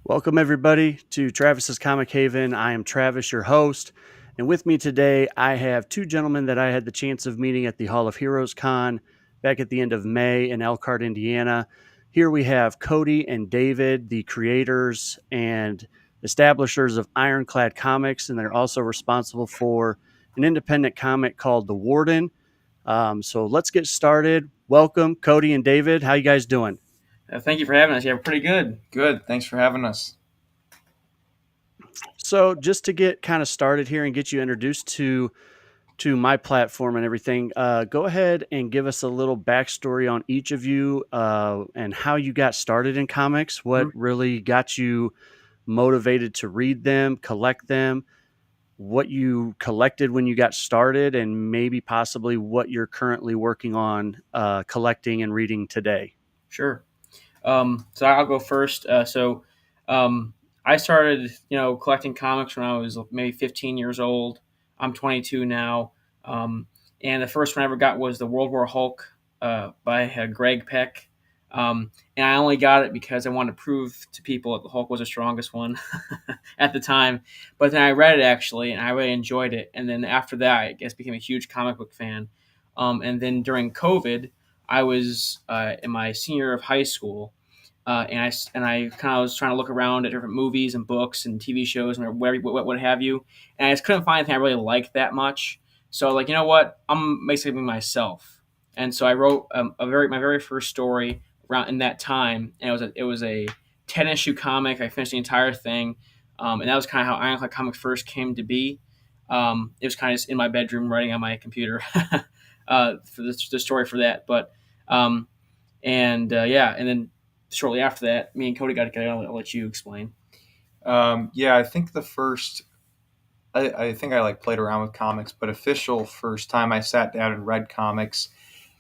Welcome, everybody, to Travis's Comic Haven. I am Travis, your host. And with me today, I have two gentlemen that I had the chance of meeting at the Hall of Heroes Con back at the end of May in Elkhart, Indiana. Here we have Cody and David, the creators and establishers of Ironclad Comics, and they're also responsible for an independent comic called The Warden. So let's get started. Welcome, Cody and David. How you guys doing? Thank you for having us. Yeah, we're pretty good. Good. Thanks for having us. So just to get kind of started here and get you introduced to my platform and everything, go ahead and give us a little backstory on each of you and how you got started in comics. What really got you motivated to read them, collect them, what you collected when you got started, and maybe possibly what you're currently working on collecting and reading today. Sure. So I'll go first. I started, collecting comics when I was maybe 15 years old. I'm 22 now. And the first one I ever got was the World War Hulk by Greg Peck. And I only got it because I wanted to prove to people that the Hulk was the strongest one at the time. But then I read it actually, and I really enjoyed it. And then after that, I guess became a huge comic book fan. And then during COVID, I was in my senior year of high school, and I kind of was trying to look around at different movies and books and TV shows and what have you, and I just couldn't find anything I really liked that much. So like, you know what, I'm basically myself, and so I wrote my very first story around in that time, and it was a 10 issue comic. I finished the entire thing, and that was kind of how Ironclad Comics first came to be. It was kind of just in my bedroom writing on my computer for the story for that, but and then shortly after that, me and Cody got together. I'll let you explain. I think I think I like played around with comics, but official first time I sat down and read comics,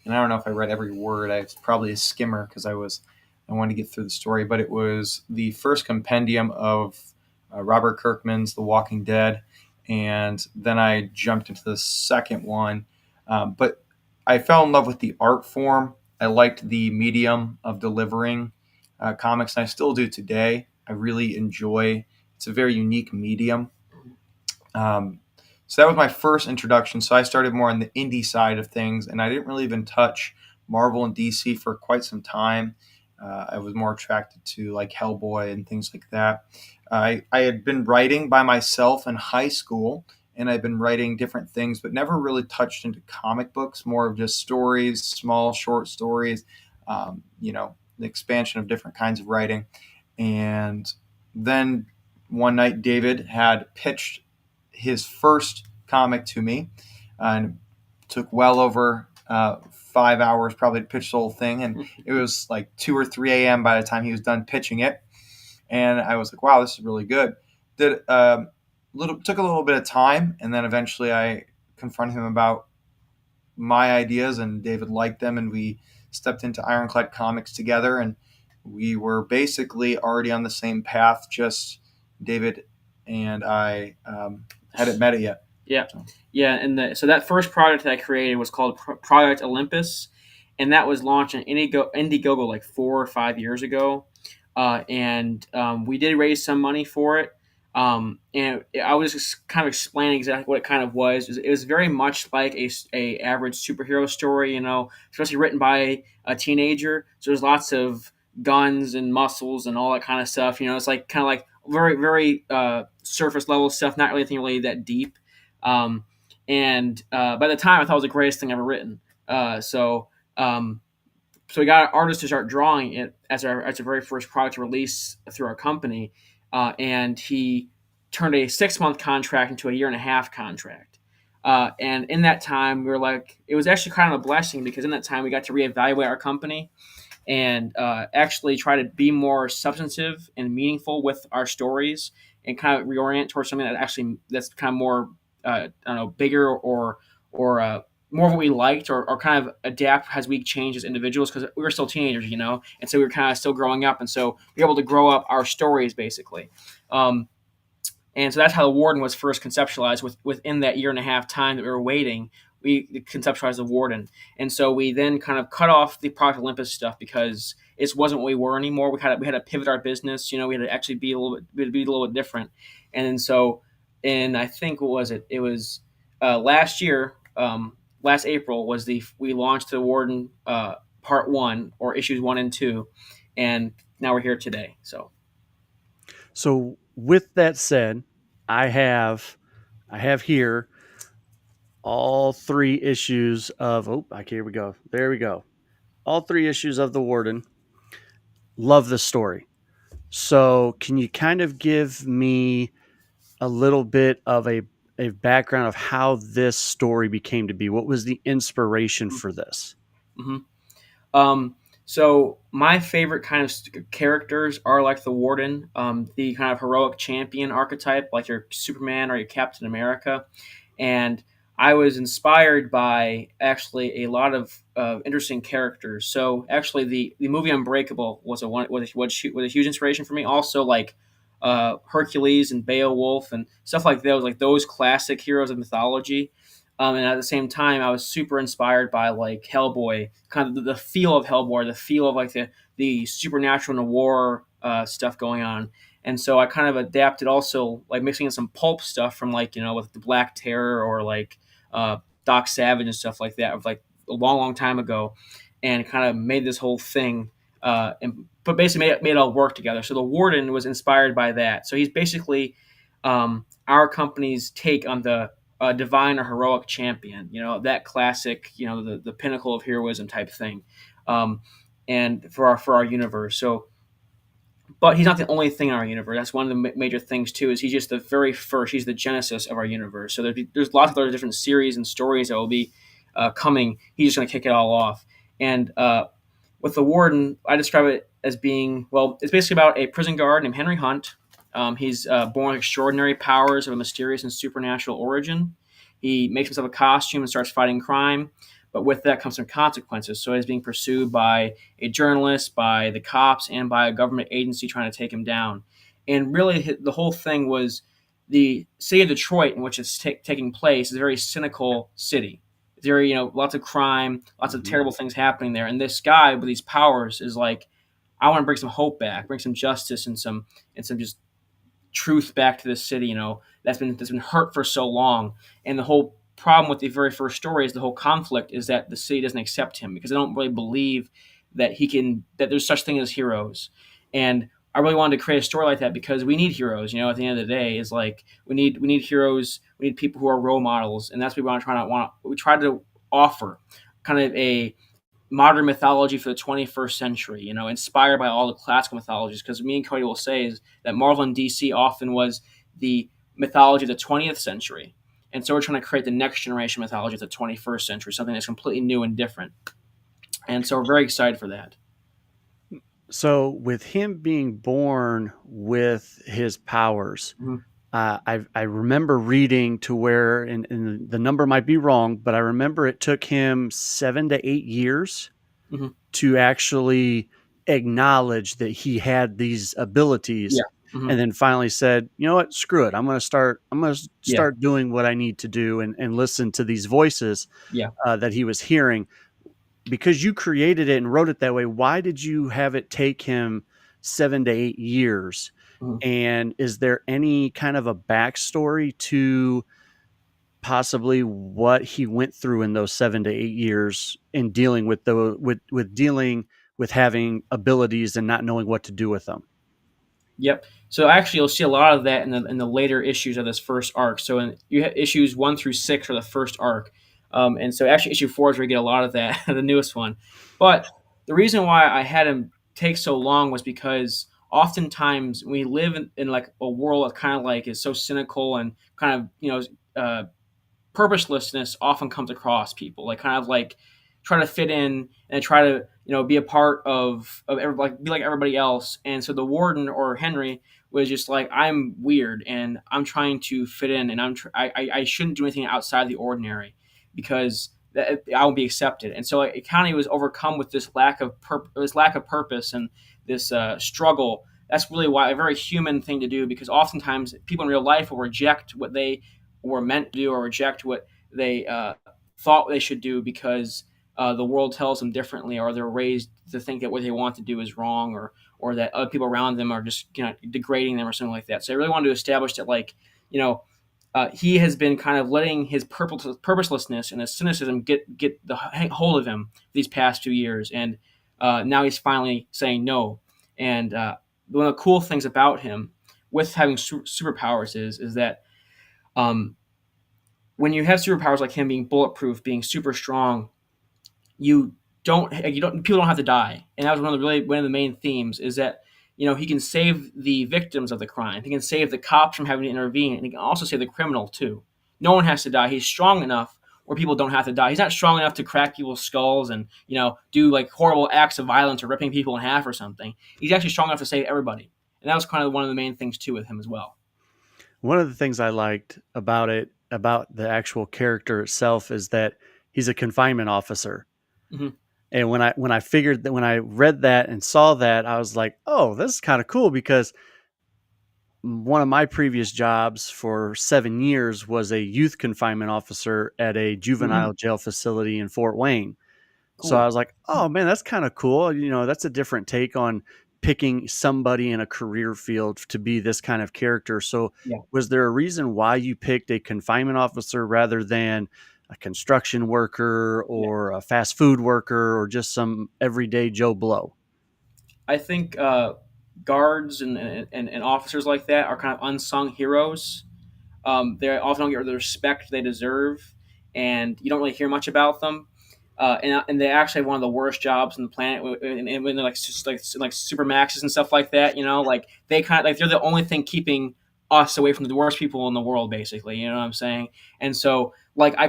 and I don't know if I read every word. I was probably a skimmer because I wanted to get through the story, but it was the first compendium of Robert Kirkman's The Walking Dead, and then I jumped into the second one. But I fell in love with the art form. I liked the medium of delivering comics, and I still do today. I really enjoy. It's a very unique medium. So that was my first introduction. So I started more on the indie side of things, and I didn't really even touch Marvel and DC for quite some time. I was more attracted to like Hellboy and things like that. I had been writing by myself in high school, and I've been writing different things, but never really touched into comic books. More of just stories, small short stories. The expansion of different kinds of writing. And then one night, David had pitched his first comic to me, and it took well over 5 hours probably to pitch the whole thing. And it was like 2 or 3 a.m. by the time he was done pitching it. And I was like, wow, this is really good. Took a little bit of time, and then eventually I confronted him about my ideas, and David liked them, and we stepped into Ironclad Comics together, and we were basically already on the same path. Just David and I hadn't met it yet. Yeah, yeah, and so that first product that I created was called Project Olympus, and that was launched on Indiegogo like 4 or 5 years ago, and we did raise some money for it. I was just kind of explaining exactly what it kind of was. It was very much like a average superhero story, especially written by a teenager. So there's lots of guns and muscles and all that kind of stuff. It's like kind of like very very surface level stuff, not really anything really that deep. And by the time, I thought it was the greatest thing ever written. So we got an artist to start drawing it as our very first product to release through our company, and he turned a 6 month contract into a year and a half contract. And in that time, we were like, it was actually kind of a blessing because in that time we got to reevaluate our company and actually try to be more substantive and meaningful with our stories and kind of reorient towards something that's kind of more I don't know, bigger or more of what we liked, or kind of adapt as we change as individuals, because we were still teenagers, and so we were kind of still growing up, and so we were able to grow up our stories basically. And so that's how the Warden was first conceptualized. Within that year and a half time that we were waiting, we conceptualized the Warden, and so we then kind of cut off the Project Olympus stuff because it wasn't what we were anymore. We had to pivot our business. We had to actually be a little bit, we had to be a little bit different. And then so, and I think what was it? It was last year, last April was we launched the Warden Part One, or issues 1 and 2, and now we're here today. So with that said, I have here all 3 issues of here we go. There we go. All 3 issues of the Warden. Love the story. So can you kind of give me a little bit of a background of how this story became to be? What was the inspiration for this? Mm-hmm. So my favorite kind of characters are like the Warden, the kind of heroic champion archetype, like your Superman or your Captain America. And I was inspired by actually a lot of interesting characters. So actually, the movie Unbreakable was a huge inspiration for me. Also, like Hercules and Beowulf and stuff like those classic heroes of mythology. And at the same time, I was super inspired by like Hellboy, kind of the feel of Hellboy, the feel of like the supernatural noir stuff going on. And so I kind of adapted also, like mixing in some pulp stuff from like with the Black Terror or like Doc Savage and stuff like that, of like a long, long time ago, and kind of made this whole thing. But basically made it all work together. So the Warden was inspired by that. So he's basically our company's take on the divine or heroic champion, that classic, the pinnacle of heroism type thing, and for our universe. So, but he's not the only thing in our universe. That's one of the major things too. Is he's just the very first. He's the genesis of our universe. So there's lots of other different series and stories that will be coming. He's just going to kick it all off. And with the Warden, I describe it as being, well, it's basically about a prison guard named Henry Hunt. He's born with extraordinary powers of a mysterious and supernatural origin. He makes himself a costume and starts fighting crime, but with that comes some consequences. So he's being pursued by a journalist, by the cops, and by a government agency trying to take him down. And really, the whole thing was the city of Detroit, in which it's taking place, is a very cynical city. It's very, lots of crime, lots of terrible things happening there. And this guy with these powers is like, I want to bring some hope back, bring some justice and some just truth back to this city, that's been hurt for so long. And the whole problem with the very first story is the whole conflict is that the city doesn't accept him because they don't really believe that that there's such thing as heroes. And I really wanted to create a story like that because we need heroes. At the end of the day, is like we need heroes. We need people who are role models, and that's what we try to offer, kind of a modern mythology for the 21st century, inspired by all the classical mythologies. Because me and Cody will say is that Marvel and DC often was the mythology of the 20th century. And so we're trying to create the next generation mythology of the 21st century, something that's completely new and different. And so we're very excited for that. So with him being born with his powers, Mm-hmm. I remember reading to where, and the number might be wrong, but I remember it took him 7 to 8 years Mm-hmm. to actually acknowledge that he had these abilities. Yeah. Mm-hmm. And then finally said, you know what, screw it. I'm going to start doing what I need to do and listen to these voices that he was hearing. Because you created it and wrote it that way, why did you have it take him 7 to 8 years? Mm-hmm. And is there any kind of a backstory to possibly what he went through in those 7 to 8 years in dealing with dealing with having abilities and not knowing what to do with them? Yep. So actually, you'll see a lot of that in the later issues of this first arc. So you have issues 1 through 6 are the first arc, and so actually issue 4 is where you get a lot of that, the newest one. But the reason why I had him take so long was because oftentimes we live in like a world that kind of like is so cynical and kind of purposelessness often comes across people, like kind of like try to fit in and try to be a part of like be like everybody else. And so the Warden, or Henry, was just like, I'm weird and I'm trying to fit in, and I shouldn't do anything outside the ordinary because I won't be accepted. And so it kind of was overcome with this lack of purpose and this struggle. That's really why a very human thing to do, because oftentimes people in real life will reject what they were meant to do or reject what they thought they should do because the world tells them differently, or they're raised to think that what they want to do is wrong, or that other people around them are just degrading them or something like that. So I really wanted to establish that, like, you know, he has been kind of letting his purposelessness and his cynicism get the hold of him these past 2 years, and now he's finally saying no. And one of the cool things about him with having superpowers is that um, when you have superpowers like him, being bulletproof, being super strong, you don't people don't have to die. And that was one of the main themes, is that he can save the victims of the crime, he can save the cops from having to intervene, and he can also save the criminal too. No one has to die. He's strong enough where people don't have to die. He's not strong enough to crack people's skulls and do like horrible acts of violence or ripping people in half or something. He's actually strong enough to save everybody, and that was kind of one of the main things too with him as well. One of the things I liked about the actual character itself, is that he's a confinement officer. Mm-hmm. And when I read that and saw that, I was like, oh, this is kind of cool, because one of my previous jobs for 7 years was a youth confinement officer at a juvenile Mm-hmm. jail facility in Fort Wayne. So I Cool. was like, oh man, that's kind of cool. That's a different take on picking somebody in a career field to be this kind of character. So Yeah. was there a reason why you picked a confinement officer rather than a construction worker Yeah. or a fast food worker or just some everyday Joe Blow? I think guards and officers like that are kind of unsung heroes. They often don't get the respect they deserve, and you don't really hear much about them. And they actually have one of the worst jobs on the planet. And when they're like super maxes and stuff like that, like they kind of like they're the only thing keeping us away from the worst people in the world, basically. You know what I'm saying? And so, like, I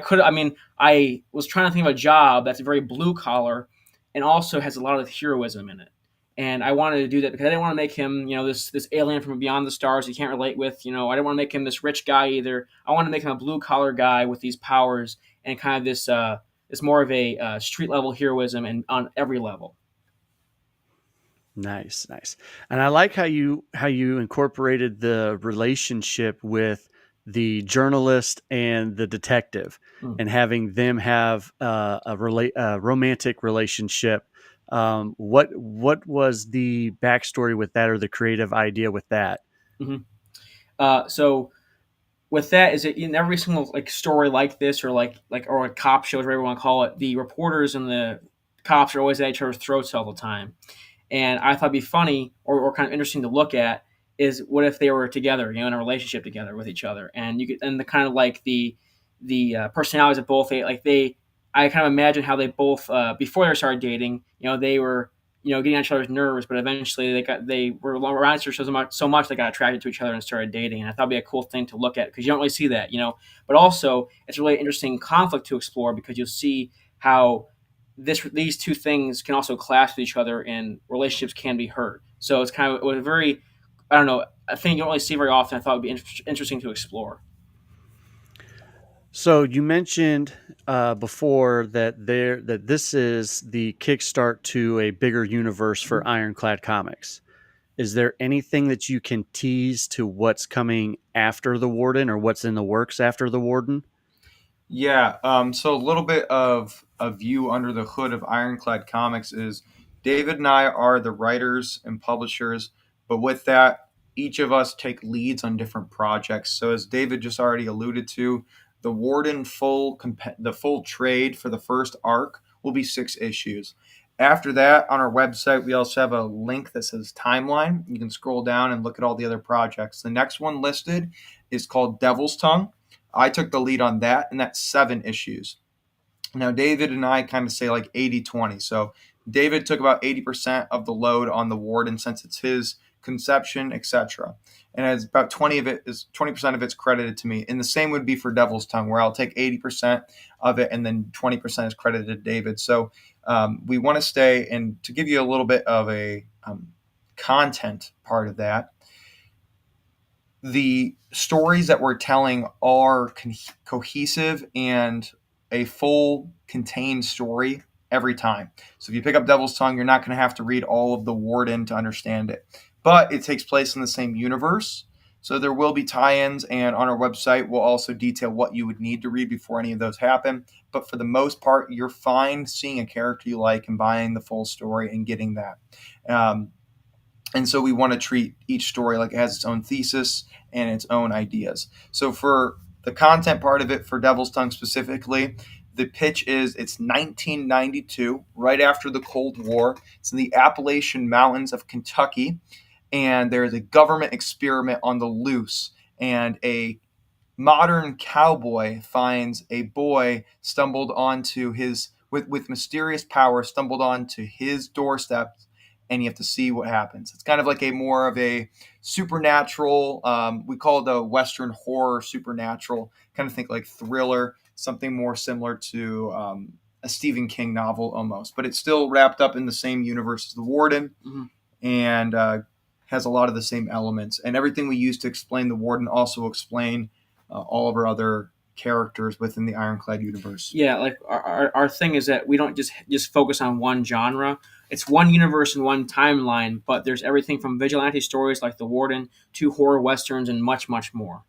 was trying to think of a job that's very blue collar and also has a lot of heroism in it. And I wanted to do that because I didn't want to make him, this alien from beyond the stars you can't relate with. I didn't want to make him this rich guy either. I want to make him a blue collar guy with these powers and kind of this it's more of a street level heroism and on every level. Nice, nice. And I like how you incorporated the relationship with the journalist and the detective, Mm. and having them have a romantic relationship. What was the backstory with that, or the creative idea with that? hmm so with that, is it in every single like story like this, or or a cop shows, whatever you want to call it, the reporters and the cops are always at each other's throats all the time. And I thought it'd be funny, or kind of interesting to look at, is what if they were together, in a relationship together with each other, and you could, and the kind of like the personalities of both, I kind of imagine how they both before they started dating, they were getting on each other's nerves, but eventually they were around each other so much they got attracted to each other and started dating. And I thought it'd be a cool thing to look at because you don't really see that, But also, it's a really interesting conflict to explore because you'll see how these two things can also clash with each other and relationships can be hurt. So it was a very, I don't know, a thing you don't really see very often. I thought would be interesting to explore. So you mentioned before that this is the kickstart to a bigger universe for Ironclad Comics. Is there anything that you can tease to what's coming after the Warden, or what's in the works after the Warden? Yeah, so a little bit of a view under the hood of Ironclad Comics is David and I are the writers and publishers, but with that, each of us take leads on different projects. So as David just already alluded to, the Warden the full trade for the first arc will be 6 issues. After that, on our website, we also have a link that says timeline. You can scroll down and look at all the other projects. The next one listed is called Devil's Tongue. I took the lead on that, and that's 7 issues. Now, David and I kind of say like 80-20. So David took about 80% of the load on the Warden since it's his conception, etc. And as about 20% of it's credited to me. And the same would be for Devil's Tongue, where I'll take 80% of it and then 20% is credited to David. So we want to stay, and to give you a little bit of a content part of that, the stories that we're telling are cohesive and a full contained story every time. So if you pick up Devil's Tongue, you're not going to have to read all of the Warden to understand it. But it takes place in the same universe. So there will be tie-ins, and on our website, we'll also detail what you would need to read before any of those happen. But for the most part, you're fine seeing a character you like and buying the full story and getting that. And so we want to treat each story like it has its own thesis and its own ideas. So for the content part of it, for Devil's Tongue specifically, the pitch is it's 1992, right after the Cold War. It's in the Appalachian Mountains of Kentucky, and there's a government experiment on the loose, and a modern cowboy finds a boy stumbled onto his with mysterious power stumbled onto his doorstep, and you have to see what happens. It's kind of like a more of a supernatural, we call it a Western horror supernatural, kind of think like thriller, something more similar to a Stephen King novel almost, but it's still wrapped up in the same universe as the Warden. Mm-hmm. And has a lot of the same elements, and everything we use to explain the Warden also explain all of our other characters within the Ironclad universe. Yeah, like our thing is that we don't just focus on one genre. It's one universe and one timeline, but there's everything from vigilante stories like The Warden to horror westerns and much, much more.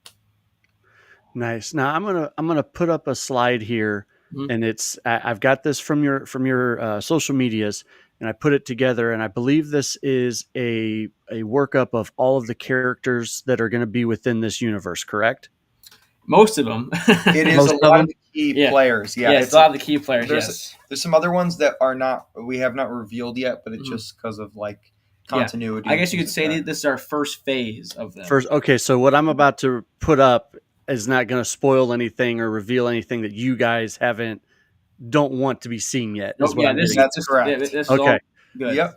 Nice. Now I'm gonna put up a slide here, Mhm. and I've got this from your social medias, and I put it together, and I believe this is a workup of all of the characters that are going to be within this universe. Correct? Most of them. It is Most a of lot them? of the key Yeah. players. Yeah, It's a lot of the key players. there's Yes. there's some other ones that we have not revealed yet, but it's Mhm. just because of like Yeah. continuity. I and guess you things could say like that this is our first phase of them. First, okay. So what I'm about to put up is not going to spoil anything or reveal anything that you guys don't want to be seen yet. Is Nope. what Yeah. I'm This getting. That's this correct. this is Okay. all good. Yep.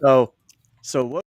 So what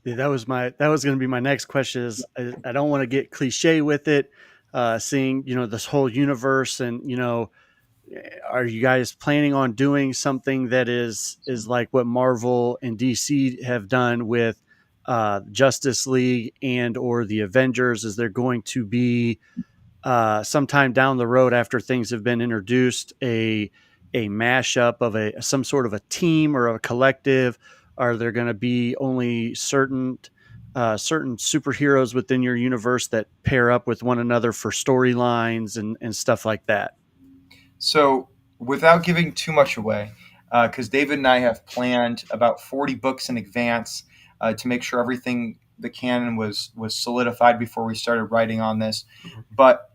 Yeah, that was going to be my next question. Is I don't want to get cliche with it, seeing this whole universe, and are you guys planning on doing something that is like what Marvel and DC have done with Justice League and or the Avengers? Is there going to be sometime down the road after things have been introduced a mashup of a some sort of a team or a collective? Are there going to be only certain superheroes within your universe that pair up with one another for storylines and stuff like that? So, without giving too much away, because David and I have planned about 40 books in advance to make sure everything the canon was solidified before we started writing on this. But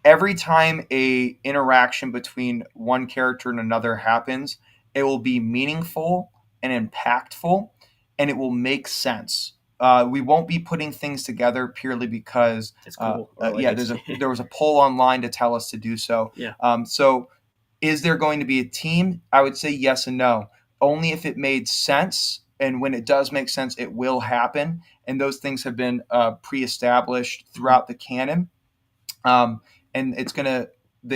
every time a interaction between one character and another happens, it will be meaningful and impactful, and it will make sense. We won't be putting things together purely because It's cool. yeah, there was a poll online to tell us to do so. Yeah. So, is there going to be a team? I would say yes and no. Only if it made sense, and when it does make sense, it will happen. And those things have been pre-established throughout the canon. And it's going to.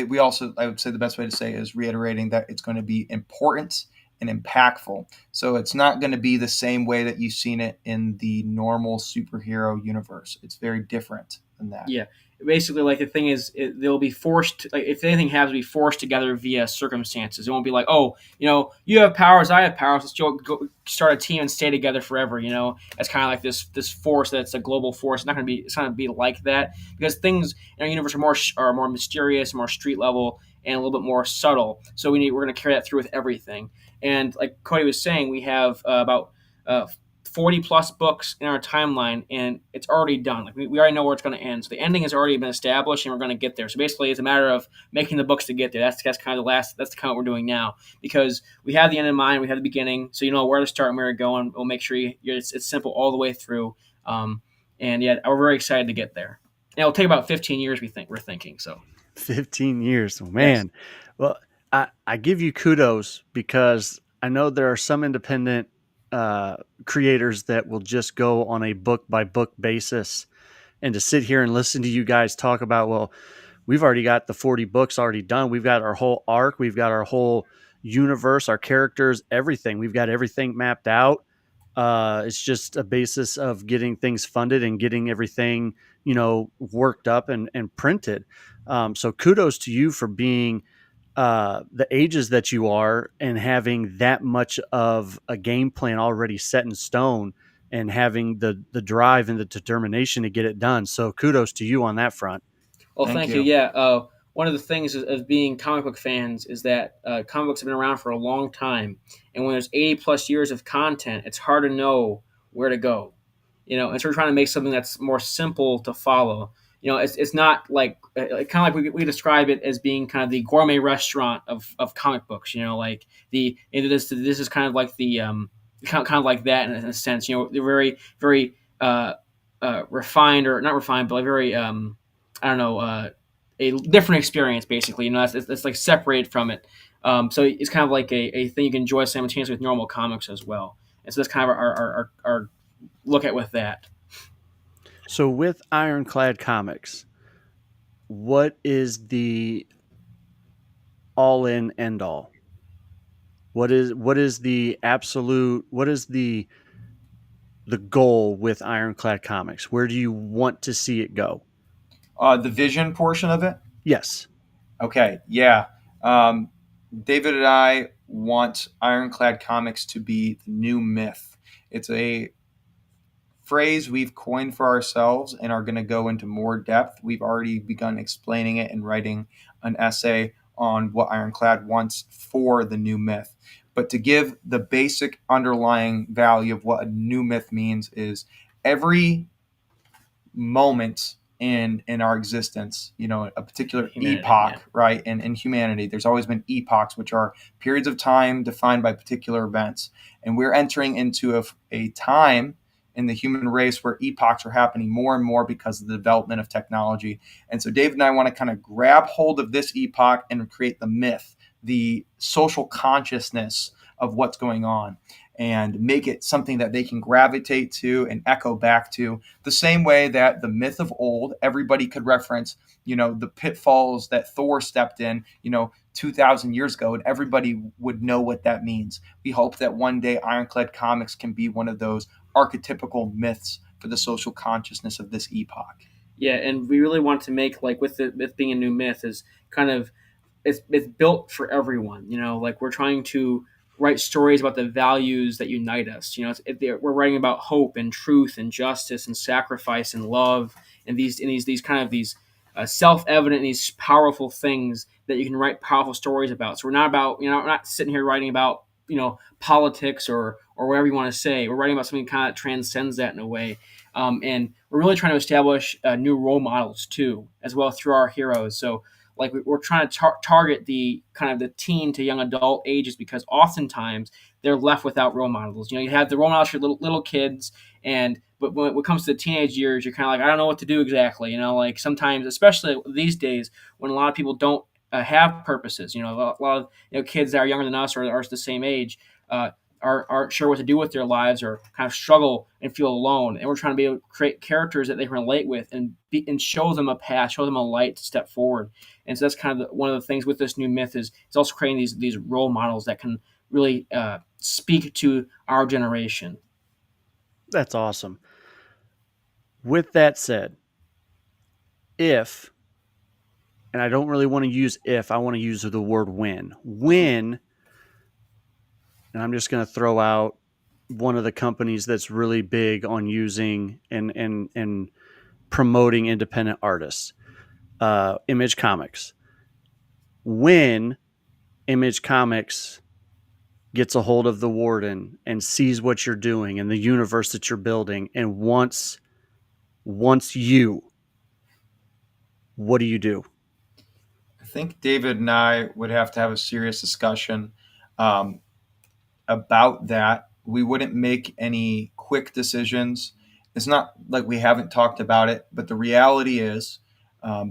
We also, I would say, the best way to say is reiterating that it's going to be important and impactful. So it's not going to be the same way that you've seen it in the normal superhero universe. It's very different than that. Yeah, basically, like the thing is, they'll be forced. Like if anything happens, to be forced together via circumstances. It won't be like, oh, you have powers, I have powers. Let's go start a team and stay together forever. It's kind of like this force that's a global force. It's not going to be like that because things in our universe are more mysterious, more street level, and a little bit more subtle. So we're going to carry that through with everything. And like Cody was saying, we have about 40 plus books in our timeline, and it's already done. Like we already know where it's going to end. So the ending has already been established, and we're going to get there. So basically, it's a matter of making the books to get there. That's kind of that's kind of what we're doing now because we have the end in mind, we have the beginning, so you know where to start and where to go, and we'll make sure it's simple all the way through. And yet, we're very excited to get there. And it'll take about 15 years. We're thinking so. 15 years, oh, man. Yes. Well, I give you kudos because I know there are some independent creators that will just go on a book by book basis, and to sit here and listen to you guys talk about, well, we've already got the 40 books already done. We've got our whole arc. We've got our whole universe, our characters, everything. We've got everything mapped out. It's just a basis of getting things funded and getting everything, worked up and printed. So kudos to you for being the ages that you are and having that much of a game plan already set in stone and having the drive and the determination to get it done. So kudos to you on that front. Well, thank you. Yeah. One of the things of being comic book fans is that comic books have been around for a long time. And when there's 80 plus years of content, it's hard to know where to go. And so we're trying to make something that's more simple to follow. It's not like kind of like we describe it as being kind of the gourmet restaurant of comic books. Like this is kind of like the kind of like that in a sense. They're very very refined, or not refined, but like very I don't know, a different experience basically. It's like separated from it. So it's kind of like a thing you can enjoy simultaneously with normal comics as well. And so that's kind of our look at with that. So with Ironclad Comics, what is the all-in end-all? What is the absolute? What is the goal with Ironclad Comics? Where do you want to see it go? The vision portion of it? Yes. Okay, yeah. David and I want Ironclad Comics to be the new myth. It's a phrase we've coined for ourselves and are going to go into more depth. We've already begun explaining it and writing an essay on what Ironclad wants for the new myth. But to give the basic underlying value of what a new myth means is every moment in our existence, a particular epoch, yeah. Right? And in humanity, there's always been epochs, which are periods of time defined by particular events. And we're entering into a time in the human race where epochs are happening more and more because of the development of technology. And so Dave and I want to kind of grab hold of this epoch and create the myth, the social consciousness of what's going on. and make it something that they can gravitate to and echo back to, the same way that the myth of old, everybody could reference, the pitfalls that Thor stepped in, 2,000 years ago, and everybody would know what that means. We hope that one day Ironclad Comics can be one of those archetypical myths for the social consciousness of this epoch. Yeah, and we really want to make, like, with the myth being a new myth, is kind of it's built for everyone. Like, we're trying to write stories about the values that unite us. We're writing about hope and truth and justice and sacrifice and love, and these kind of these self-evident, these powerful things that you can write powerful stories about. So we're not about we're not sitting here writing about politics or whatever you want to say. We're writing about something kind of transcends that in a way. And we're really trying to establish new role models too, as well, through our heroes. So, like, we're trying to target the kind of the teen to young adult ages, because oftentimes they're left without role models. You have the role models for little kids, but when it comes to the teenage years, you're kind of like, I don't know what to do exactly. Like, sometimes, especially these days, when a lot of people don't have purposes. A lot of kids that are younger than us or are the same age. Aren't sure what to do with their lives, or kind of struggle and feel alone. And we're trying to be able to create characters that they can relate with and show them a path, show them a light to step forward. And so that's kind of one of the things with this new myth is it's also creating these role models that can really speak to our generation. That's awesome. With that said, if, and I don't really want to use if, I want to use the word when, and I'm just going to throw out one of the companies that's really big on using and promoting independent artists, Image Comics. When Image Comics gets a hold of the Warden and sees what you're doing and the universe that you're building and wants you, what do you do? I think David and I would have to have a serious discussion about that. We wouldn't make any quick decisions. It's not like we haven't talked about it, but the reality is,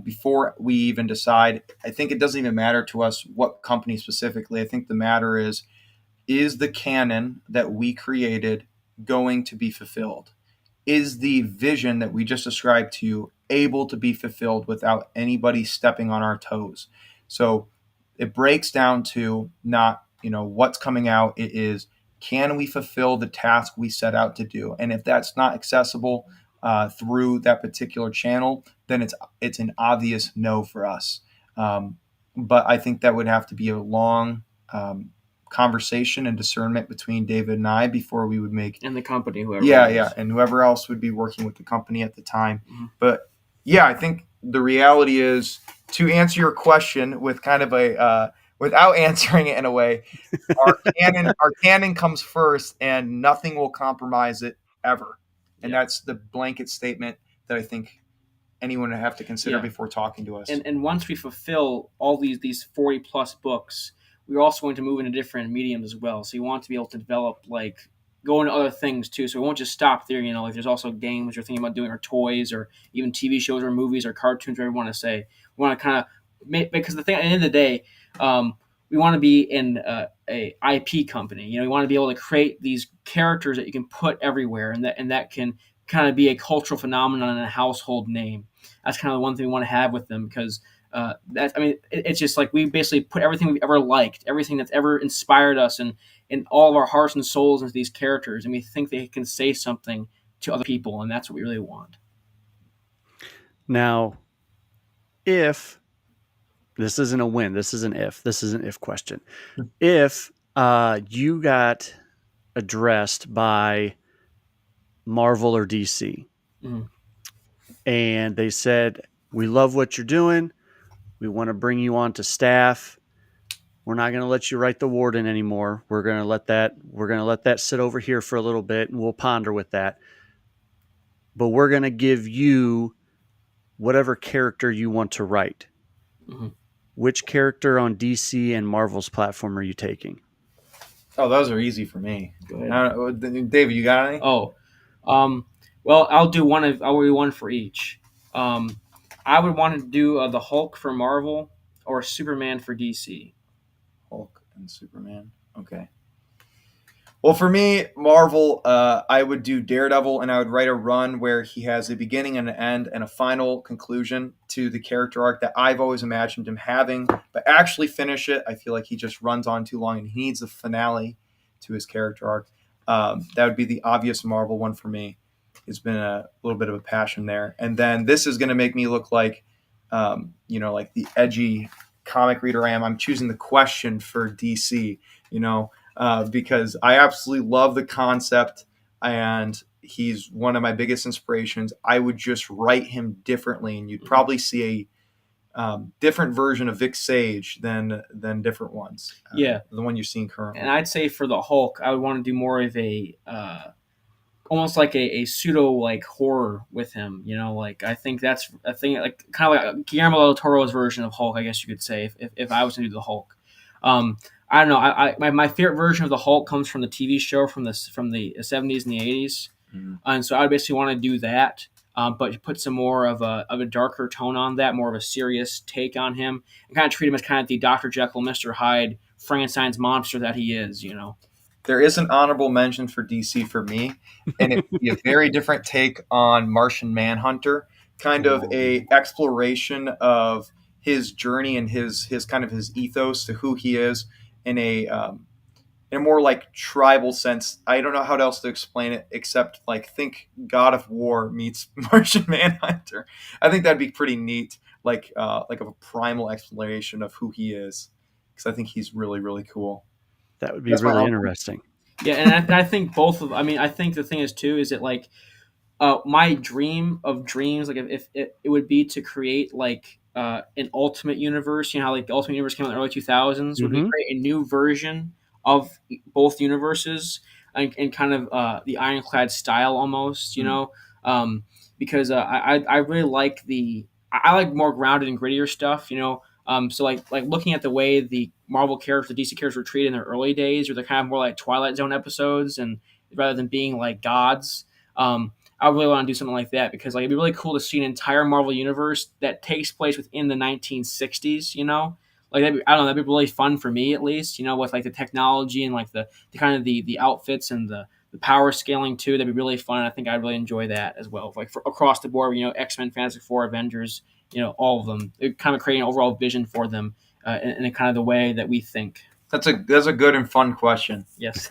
before we even decide, I think it doesn't even matter to us what company specifically. I think the matter is the canon that we created going to be fulfilled? Is the vision that we just described to you able to be fulfilled without anybody stepping on our toes? So it breaks down to not, what's coming out. It is, can we fulfill the task we set out to do? And if that's not accessible through that particular channel, then it's an obvious no for us. But I think that would have to be a long conversation and discernment between David and I before we would make, and the company, whoever. And whoever else would be working with the company at the time. Mm-hmm. But yeah, I think the reality is, to answer your question with kind of a without answering it in a way, our canon comes first, and nothing will compromise it ever. And that's the blanket statement that I think anyone would have to consider before talking to us. And once we fulfill all these 40 plus books, we're also going to move into different mediums as well. So you want to be able to develop, go into other things too. So we won't just stop there. If there's also games you're thinking about doing, or toys, or even TV shows or movies or cartoons, whatever you want to say. We want to kind of make, because the thing at the end of the day, we want to be in a IP company. We want to be able to create these characters that you can put everywhere, and that can kind of be a cultural phenomenon and a household name. That's kind of the one thing we want to have with them, because it's just like we basically put everything we've ever liked, everything that's ever inspired us, and in all of our hearts and souls into these characters, and we think they can say something to other people, and that's what we really want. Now, if this isn't a win, this is an if question. If you got addressed by Marvel or DC, and they said, we love what you're doing, we want to bring you on to staff, we're not going to let you write the Warden anymore, we're going to let that sit over here for a little bit, and we'll ponder with that, but we're going to give you whatever character you want to write. Which character on DC and Marvel's platform are you taking? Oh, those are easy for me. Go ahead. David, you got any? Well, I'll do one for each. I would want to do the Hulk for Marvel or Superman for DC. Hulk and Superman. Okay. Well, for me, Marvel, I would do Daredevil, and I would write a run where he has a beginning and an end and a final conclusion to the character arc that I've always imagined him having. But actually finish it, I feel like he just runs on too long, and he needs a finale to his character arc. That would be the obvious Marvel one for me. It's been a little bit of a passion there, and then this is going to make me look like, like the edgy comic reader I am. I'm choosing the question for DC. Because I absolutely love the concept and he's one of my biggest inspirations. I would just write him differently, and you'd probably see a different version of Vic Sage than different ones. The one you're seeing currently. And I'd say for the Hulk, I would want to do more of a almost like a pseudo like horror with him. Like I think that's a thing, like kind of like Guillermo del Toro's version of Hulk, I guess you could say, if I was to do the Hulk. I don't know. My favorite version of the Hulk comes from the TV show from the 70s and the 80s, and so I basically want to do that, but put some more of a darker tone on that, more of a serious take on him, and kind of treat him as kind of the Dr. Jekyll, Mr. Hyde, Frankenstein's monster that he is. There is an honorable mention for DC for me, and it would be a very different take on Martian Manhunter, kind of a exploration of his journey and his kind of his ethos to who he is in a more like tribal sense. I don't know how else to explain it except like think God of War meets Martian Manhunter. I think that'd be pretty neat, like of a primal exploration of who he is, because I think he's really really cool. That would be really interesting. Yeah, and I think both of. I mean, I think the thing is too is that like my dream of dreams, like if it would be to create like an ultimate universe. How like the ultimate universe came out in the early 2000s. Would be create a new version of both universes and kind of the Ironclad style almost. Because I really like I like more grounded and grittier stuff. So like looking at the way the Marvel characters, the DC characters were treated in their early days, where they're kind of more like Twilight Zone episodes, and rather than being like gods, I really want to do something like that because like it'd be really cool to see an entire Marvel universe that takes place within the 1960s. Like I don't know, that'd be really fun for me at least. With like the technology and like the kind of the outfits and the power scaling too. That'd be really fun. I think I'd really enjoy that as well. Like across the board, X-Men, Fantastic Four, Avengers, all of them. It kind of creating an overall vision for them in a kind of the way that we think. That's a good and fun question. Yes.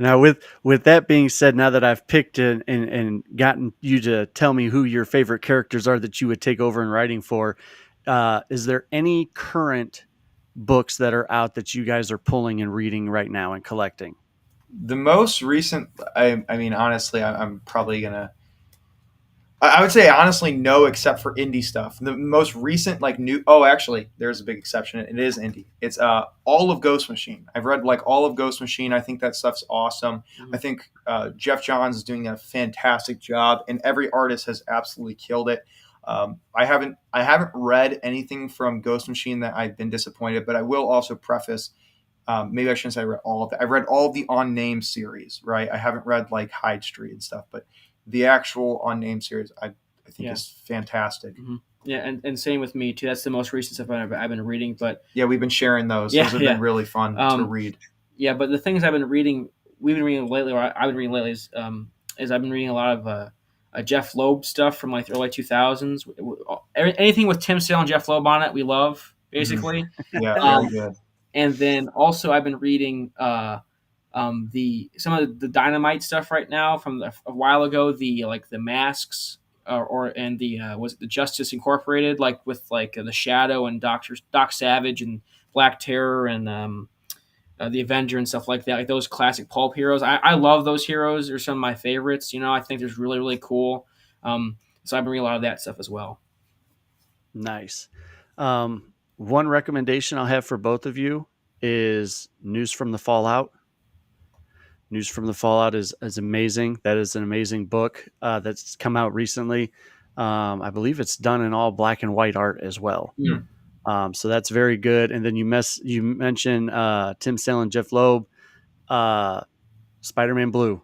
Now, with that being said, now that I've picked and gotten you to tell me who your favorite characters are that you would take over in writing for, is there any current books that are out that you guys are pulling and reading right now and collecting? The most recent, I mean, honestly, I'm probably gonna. I would say honestly no, except for indie stuff. The most recent like new. Oh, actually, there's a big exception. It is indie. It's all of Ghost Machine. I've read like all of Ghost Machine. I think that stuff's awesome. I think Jeff Johns is doing a fantastic job, and every artist has absolutely killed it. I haven't read anything from Ghost Machine that I've been disappointed, but I will also preface. Maybe I shouldn't say I read all of it. I've read all of the Unnamed series, right? I haven't read like Hyde Street and stuff, but the actual Unnamed series, I think is fantastic. Mm-hmm. Yeah, and same with me too. That's the most recent stuff I've been reading. But yeah, we've been sharing those. Those have been really fun to read. Yeah, but the things I've been reading, we've been reading lately, or I've been reading lately, is I've been reading a lot of Jeff Loeb stuff from like the early 2000s. Anything with Tim Sale and Jeff Loeb on it, we love basically. Yeah, very good. And then also I've been reading some of the Dynamite stuff right now from a while ago. The Masks and was it the Justice Incorporated, like with like the Shadow and Doc Savage and Black Terror and the Avenger and stuff like that. Like those classic pulp heroes. I love those heroes. They're some of my favorites. I think they're really really cool. So I've been reading a lot of that stuff as well. Nice. One recommendation I'll have for both of you is News from the Fallout. News from the Fallout is amazing. That is an amazing book that's come out recently. I believe it's done in all black and white art as well. Yeah. So that's very good. And then you mentioned Tim Sale and Jeff Loeb, Spider-Man Blue.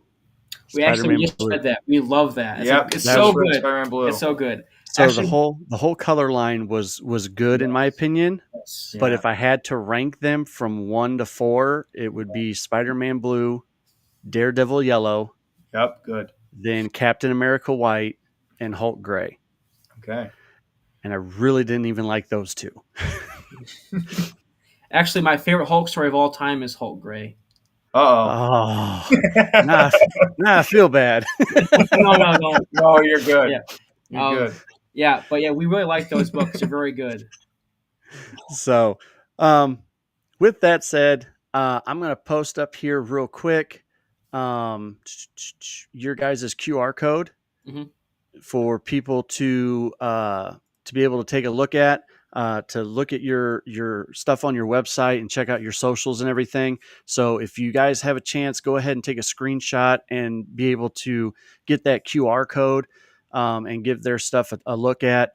We actually just said that. We love that. It's so good. Spider-Man Blue. It's so good. So actually, the whole color line was good in my opinion. Yes. But if I had to rank them from 1 to 4, it would be Spider-Man Blue, Daredevil Yellow, Yep. Good. then Captain America White, and Hulk Gray. Okay. And I really didn't even like those two. Actually, my favorite Hulk story of all time is Hulk Gray. Uh-oh. Oh, now I feel bad. No. No, you're good. Yeah. You're good. Yeah, but yeah, we really like those books. They're very good. So, with that said, I'm going to post up here real quick your guys' QR code Mhm. for people to be able to take a look at. To look at your stuff on your website and check out your socials and everything. So if you guys have a chance, go ahead and take a screenshot and be able to get that QR code and give their stuff a look at.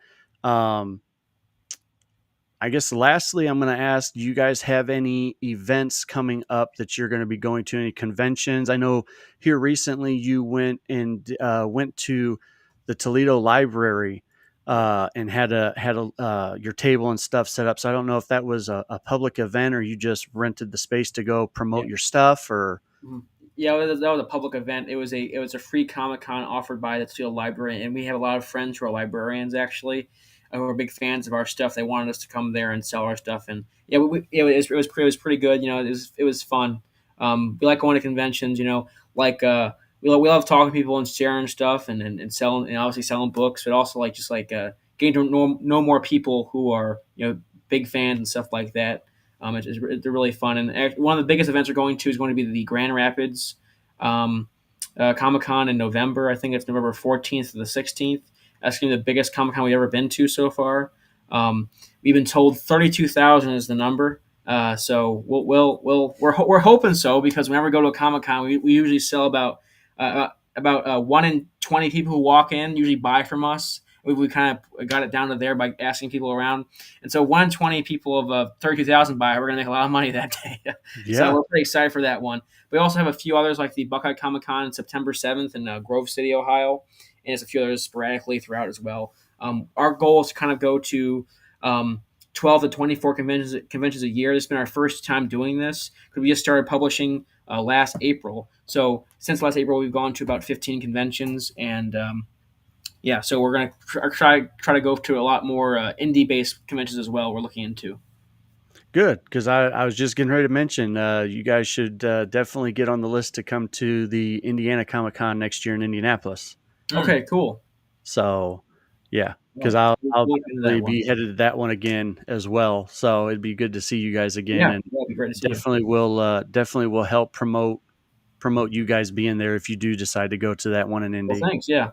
I guess lastly, I'm going to ask, do you guys have any events coming up that you're going to be going to, any conventions? I know here recently you went to the Toledo Library and had your table and stuff set up. So I don't know if that was a public event or you just rented the space to go promote Yeah. your stuff or. Mhm. Yeah, that was a public event. It was a free Comic Con offered by the Toledo Library, and we have a lot of friends who are librarians actually, who are big fans of our stuff. They wanted us to come there and sell our stuff, and yeah, it was pretty good. It was fun. We like going to conventions. Like we love talking to people and sharing stuff and selling, and obviously selling books, but also getting to know more people who are big fans and stuff like that. They're really fun, and one of the biggest events we're going to is going to be the Grand Rapids Comic Con in November. I think it's November 14th to the 16th. That's going to be the biggest Comic Con we've ever been to so far. We've been told 32,000 is the number. So we're hoping so, because whenever we go to a Comic Con, we usually sell about 1 in 20 people who walk in usually buy from us. We kind of got it down to there by asking people around, and so 1 in 20 people of 32,000 buy. We're gonna make a lot of money that day. Yeah. So we're pretty excited for that one. We also have a few others like the Buckeye Comic Con on September 7th in Grove City, Ohio, and there's a few others sporadically throughout as well. Our goal is to kind of go to 12 to 24 conventions a year. This has been our first time doing this because we just started publishing last April. So since last April, we've gone to about 15 conventions, and so we're gonna try to go to a lot more indie-based conventions as well. We're looking into. Good, because I was just getting ready to mention you guys should definitely get on the list to come to the Indiana Comic Con next year in Indianapolis. Okay, cool. So, yeah, because Yeah, I'll we'll look into that definitely one. be headed to that one again as well. So it'd be good to see you guys again, Yeah, and that'd be great to see you. definitely will help promote you guys being there if you do decide to go to that one in Indy. Well, thanks. Yeah,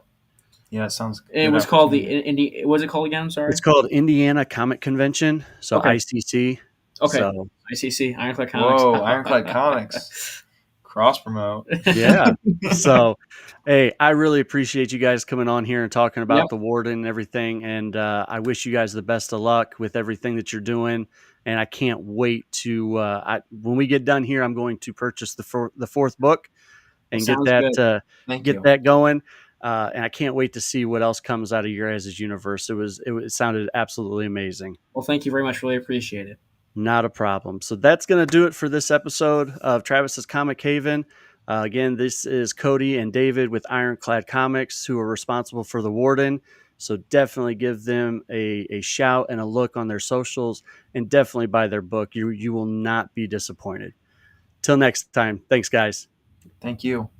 Yeah, it sounds good. it was called the opportunity. Indie. What was it called again? I'm sorry. It's called Indiana Comic Convention, so Okay. ICC. Okay. So ICC, Ironclad Comics. Whoa, Ironclad Comics. Cross promote. yeah. So, hey, I really appreciate you guys coming on here and talking about Yep. the Warden and everything. And I wish you guys the best of luck with everything that you're doing. And I can't wait to when we get done here, I'm going to purchase the fourth book and get Sounds good. Thank you. that going. And I can't wait to see what else comes out of your guys' universe. It sounded absolutely amazing. Well, thank you very much. Really appreciate it. Not a problem. So that's going to do it for this episode of Travis's Comic Haven. Again, this is Cody and David with Ironclad Comics, who are responsible for the Warden. So definitely give them a shout and a look on their socials, and definitely buy their book. You will not be disappointed. Till next time. Thanks, guys. Thank you.